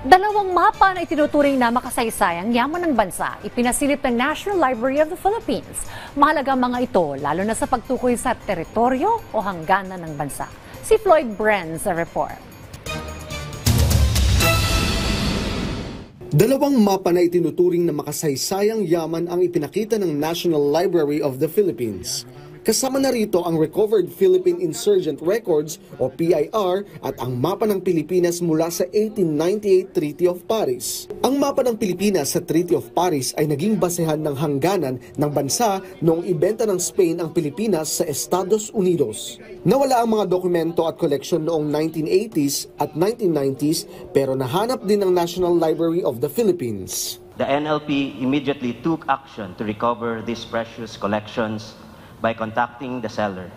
Dalawang mapa na itinuturing na makasaysayang yaman ng bansa, ipinasilip ng National Library of the Philippines. Mahalaga mga ito, lalo na sa pagtukoy sa teritoryo o hangganan ng bansa. Si Floyd Brenz sa report. Dalawang mapa na itinuturing na makasaysayang yaman ang ipinakita ng National Library of the Philippines. Kasama na rito ang Recovered Philippine Insurgent Records o PIR at ang mapa ng Pilipinas mula sa 1898 Treaty of Paris. Ang mapa ng Pilipinas sa Treaty of Paris ay naging basehan ng hangganan ng bansa noong ibenta ng Spain ang Pilipinas sa Estados Unidos. Nawala ang mga dokumento at koleksyon noong 1980s at 1990s pero nahanap din ng National Library of the Philippines. The NLP immediately took action to recover these precious collections by contacting the seller,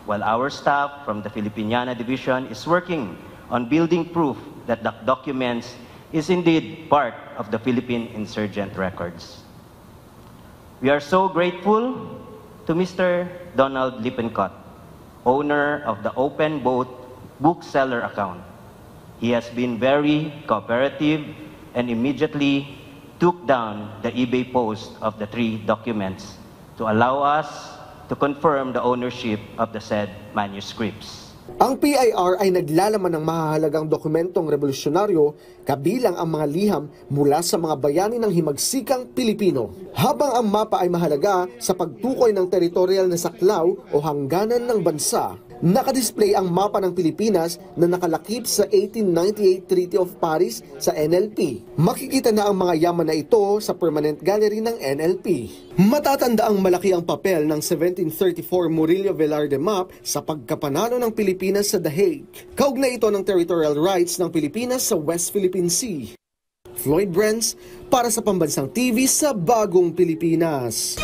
while our staff from the Filipiniana Division is working on building proof that the documents is indeed part of the Philippine Insurgent Records. We are so grateful to Mr. Donald Lippincott, owner of the Open Boat bookseller account. He has been very cooperative and immediately took down the eBay post of the 3 documents to allow us to confirm the ownership of the said manuscripts. Ang PIR ay naglalaman ng mahahalagang dokumentong revolusyonaryo kabilang ang mga liham mula sa mga bayani ng himagsikang Pilipino. Habang ang mapa ay mahalaga sa pagtukoy ng teritorial na saklaw o hangganan ng bansa, nakadisplay ang mapa ng Pilipinas na nakalakip sa 1898 Treaty of Paris sa NLP. Makikita na ang mga yaman na ito sa permanent gallery ng NLP. Matatanda ang malaki ang papel ng 1734 Murillo Velarde map sa pagkapanalo ng Pilipinas sa The Hague. Kaugnay ito ng territorial rights ng Pilipinas sa West Philippine Sea. Floyd Brenz para sa Pambansang TV sa Bagong Pilipinas.